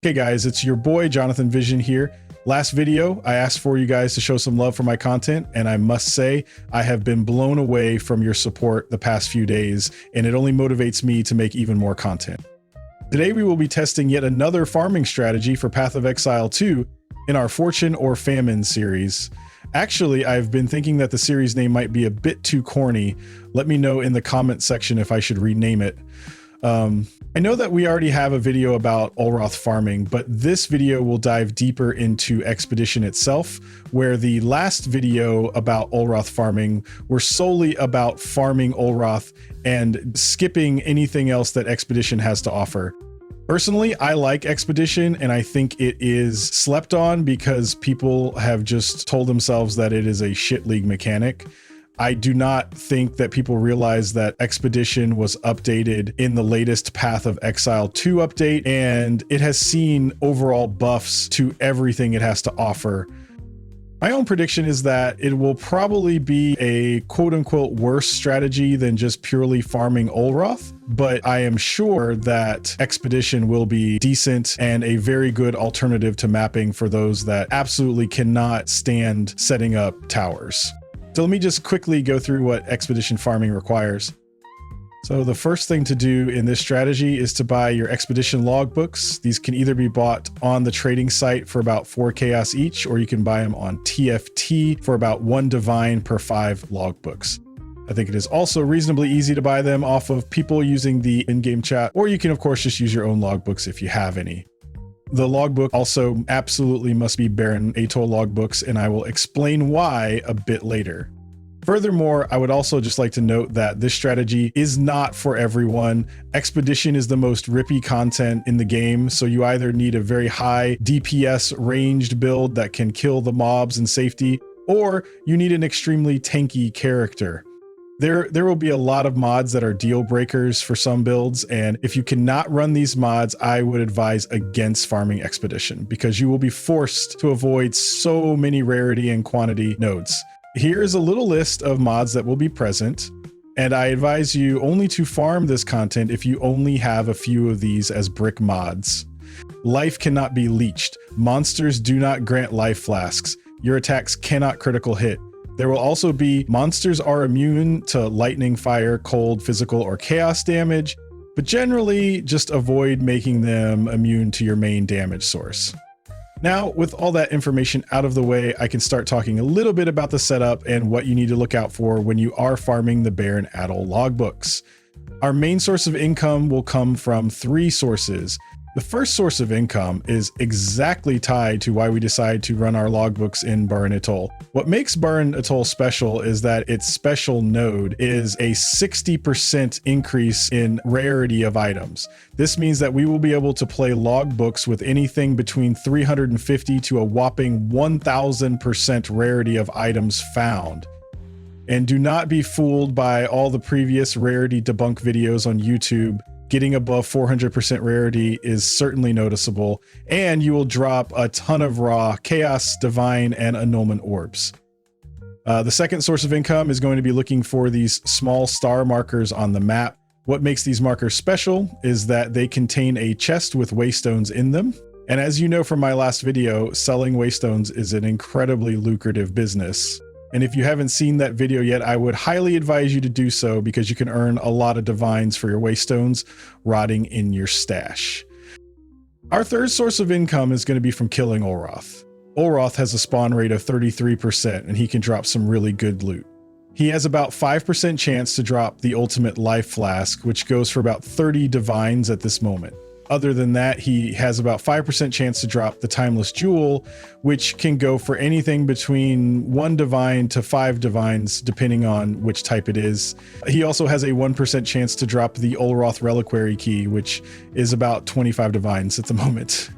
Okay guys, it's your boy Jonathan Vision here. Last video, I asked for you guys to show some love for my content, and I must say, I have been blown away from your support the past few days, and it only motivates me to make even more content. Today we will be testing yet another farming strategy for Path of Exile 2 in our Fortune or Famine series. Actually, I've been thinking that the series name might be a bit too corny. Let me know in the comment section if I should rename it. I know that we already have a video about Olroth farming, but this video will dive deeper into Expedition itself, where the last video about Olroth farming were solely about farming Olroth and skipping anything else that Expedition has to offer. Personally, I like Expedition, and I think it is slept on because people have just told themselves that it is a shit league mechanic. I do not think that people realize that Expedition was updated in the latest Path of Exile 2 update, and it has seen overall buffs to everything it has to offer. My own prediction is that it will probably be a quote-unquote worse strategy than just purely farming Olroth, but I am sure that Expedition will be decent and a very good alternative to mapping for those that absolutely cannot stand setting up towers. So let me just quickly go through what Expedition farming requires. So the first thing to do in this strategy is to buy your Expedition logbooks. These can either be bought on the trading site for about 4 chaos each, or you can buy them on TFT for about 1 divine per 5 logbooks. I think it is also reasonably easy to buy them off of people using the in-game chat, or you can of course just use your own logbooks if you have any. The logbook also absolutely must be Baron Atoll logbooks, and I will explain why a bit later. Furthermore, I would also just like to note that this strategy is not for everyone. Expedition is the most rippy content in the game, so you either need a very high DPS ranged build that can kill the mobs in safety, or you need an extremely tanky character. There will be a lot of mods that are deal breakers for some builds, and if you cannot run these mods, I would advise against farming Expedition because you will be forced to avoid so many rarity and quantity nodes. Here's a little list of mods that will be present, and I advise you only to farm this content if you only have a few of these as brick mods. Life cannot be leeched. Monsters do not grant life flasks. Your attacks cannot critical hit. There will also be monsters are immune to lightning, fire, cold, physical, or chaos damage, but generally just avoid making them immune to your main damage source. Now, with all that information out of the way, I can start talking a little bit about the setup and what you need to look out for when you are farming the Baron Atoll logbooks. Our main source of income will come from 3 sources. The first source of income is exactly tied to why we decide to run our logbooks in Baron Atoll. What makes Baron Atoll special is that its special node is a 60% increase in rarity of items. This means that we will be able to play logbooks with anything between 350 to a whopping 1000% rarity of items found. And do not be fooled by all the previous rarity debunk videos on YouTube. Getting above 400% rarity is certainly noticeable, and you will drop a ton of raw chaos, divine, and annulment orbs. The second source of income is going to be looking for these small star markers on the map. What makes these markers special is that they contain a chest with waystones in them. And as you know from my last video, selling waystones is an incredibly lucrative business. And if you haven't seen that video yet, I would highly advise you to do so because you can earn a lot of divines for your waystones rotting in your stash. Our third source of income is going to be from killing Olroth. Olroth has a spawn rate of 33%, and he can drop some really good loot. He has about 5% chance to drop the ultimate life flask, which goes for about 30 divines at this moment. Other than that, he has about 5% chance to drop the Timeless Jewel, which can go for anything between 1 divine to 5 divines, depending on which type it is. He also has a 1% chance to drop the Olroth Reliquary Key, which is about 25 divines at the moment.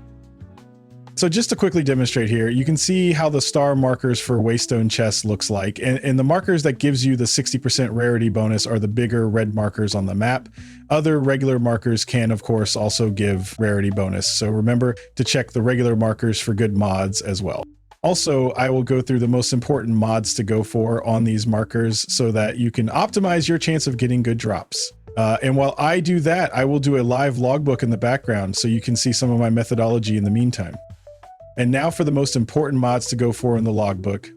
So just to quickly demonstrate here, you can see how the star markers for Waystone chests looks like. And the markers that gives you the 60% rarity bonus are the bigger red markers on the map. Other regular markers can, of course, also give rarity bonus. So remember to check the regular markers for good mods as well. Also, I will go through the most important mods to go for on these markers so that you can optimize your chance of getting good drops. And while I do that, I will do a live logbook in the background so you can see some of my methodology in the meantime. And now for the most important mods to go for in the logbook.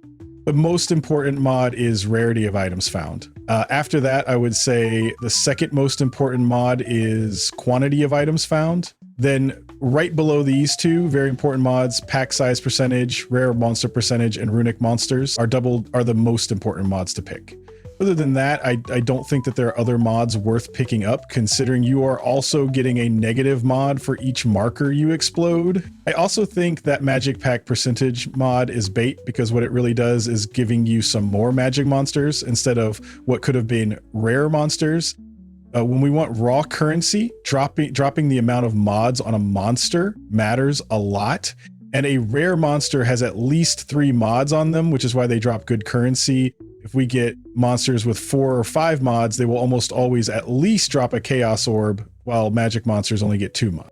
The most important mod is rarity of items found. After that, I would say the second most important mod is quantity of items found. Then right below these two very important mods, pack size percentage, rare monster percentage, and runic monsters are the most important mods to pick. Other than that, I don't think that there are other mods worth picking up, considering you are also getting a negative mod for each marker you explode. I also think that magic pack percentage mod is bait, because what it really does is giving you some more magic monsters instead of what could have been rare monsters. When we want raw currency, dropping the amount of mods on a monster matters a lot. And a rare monster has at least 3 mods on them, which is why they drop good currency. If we get monsters with 4 or 5 mods, they will almost always at least drop a chaos orb, while magic monsters only get 2 mods.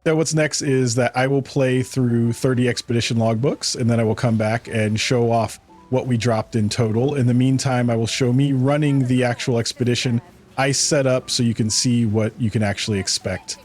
So what's next is that I will play through 30 expedition logbooks, and then I will come back and show off what we dropped in total. In the meantime, I will show me running the actual expedition I set up so you can see what you can actually expect.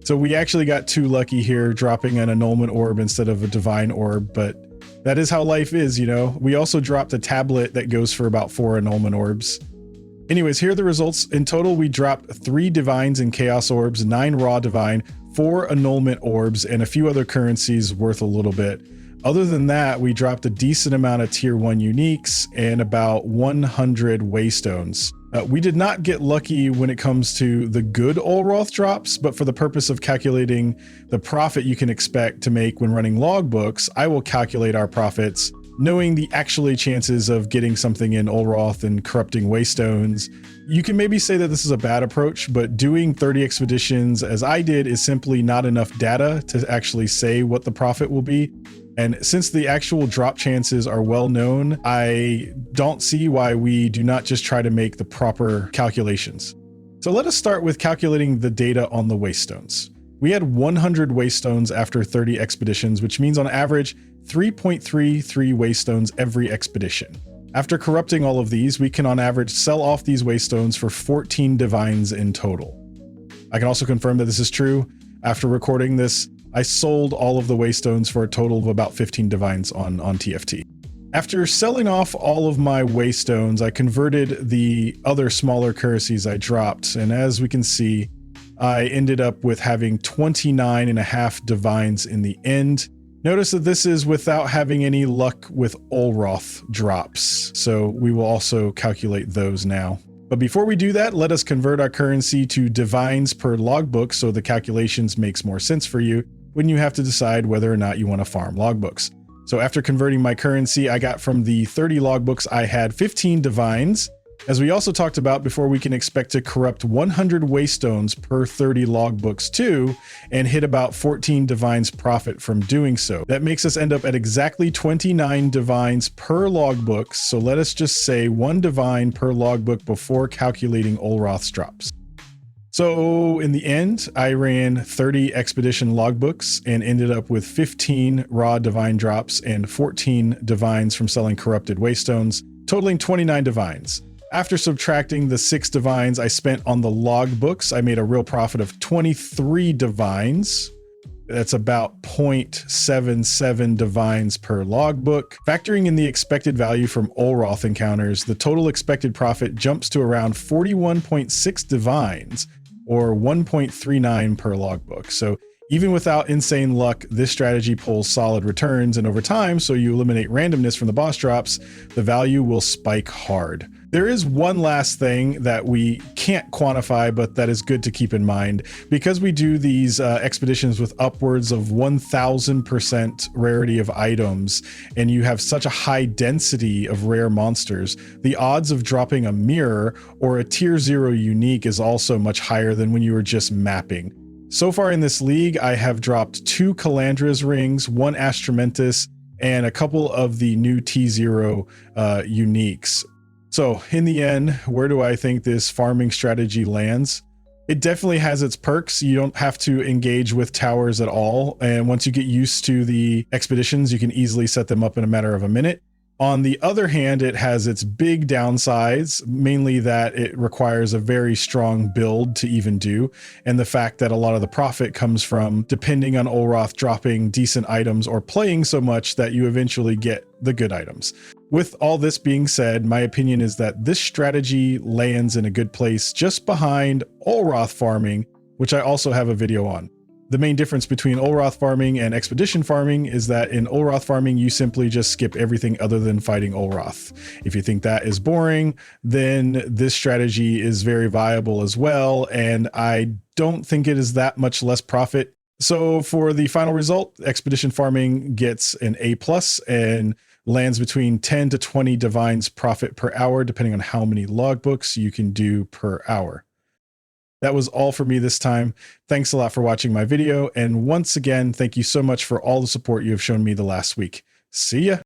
So we actually got too lucky here, dropping an annulment orb instead of a divine orb, but that is how life is, you know. We also dropped a tablet that goes for about 4 annulment orbs. Anyways, here are the results. In total, we dropped 3 divines and chaos orbs, 9 raw divine, 4 annulment orbs, and a few other currencies worth a little bit. Other than that, we dropped a decent amount of tier 1 uniques and about 100 waystones. We did not get lucky when it comes to the good Olroth drops, but for the purpose of calculating the profit you can expect to make when running logbooks, I will calculate our profits, knowing the actual chances of getting something in Olroth and corrupting waystones. You can maybe say that this is a bad approach, but doing 30 expeditions as I did is simply not enough data to actually say what the profit will be. And since the actual drop chances are well known, I don't see why we do not just try to make the proper calculations. So let us start with calculating the data on the waystones. We had 100 waystones after 30 expeditions, which means on average 3.33 waystones every expedition. After corrupting all of these, we can on average sell off these waystones for 14 divines in total. I can also confirm that this is true. After recording this, I sold all of the waystones for a total of about 15 divines on TFT. After selling off all of my waystones, I converted the other smaller currencies I dropped, and as we can see, I ended up with having 29.5 divines in the end. Notice that this is without having any luck with Olroth drops, so we will also calculate those now. But before we do that, let us convert our currency to divines per logbook so the calculations makes more sense for you when you have to decide whether or not you want to farm logbooks. So after converting my currency, I got from the 30 logbooks, I had 15 divines. As we also talked about before, we can expect to corrupt 100 waystones per 30 logbooks too, and hit about 14 divines profit from doing so. That makes us end up at exactly 29 divines per logbook. So let us just say 1 divine per logbook before calculating Olroth's drops. So in the end, I ran 30 expedition logbooks and ended up with 15 raw divine drops and 14 divines from selling corrupted waystones, totaling 29 divines. After subtracting the 6 divines I spent on the logbooks, I made a real profit of 23 divines. That's about 0.77 divines per logbook. Factoring in the expected value from Olroth encounters, the total expected profit jumps to around 41.6 divines, or 1.39 per logbook. So even without insane luck, this strategy pulls solid returns, and over time, so you eliminate randomness from the boss drops, the value will spike hard. There is one last thing that we can't quantify, but that is good to keep in mind. Because we do these expeditions with upwards of 1000% rarity of items, and you have such a high density of rare monsters, the odds of dropping a mirror or a tier 0 unique is also much higher than when you were just mapping. So far in this league, I have dropped 2 Calandra's rings, 1 Astramentus, and a couple of the new T0 uniques. So in the end, where do I think this farming strategy lands? It definitely has its perks. You don't have to engage with towers at all. And once you get used to the expeditions, you can easily set them up in a matter of a minute. On the other hand, it has its big downsides, mainly that it requires a very strong build to even do, and the fact that a lot of the profit comes from depending on Olroth dropping decent items or playing so much that you eventually get the good items. With all this being said, my opinion is that this strategy lands in a good place just behind Olroth farming, which I also have a video on. The main difference between Olroth farming and expedition farming is that in Olroth farming, you simply just skip everything other than fighting Olroth. If you think that is boring, then this strategy is very viable as well, and I don't think it is that much less profit. So for the final result, expedition farming gets an A+ and lands between 10 to 20 divines profit per hour, depending on how many logbooks you can do per hour. That was all for me this time. Thanks a lot for watching my video. And once again, thank you so much for all the support you have shown me the last week. See ya.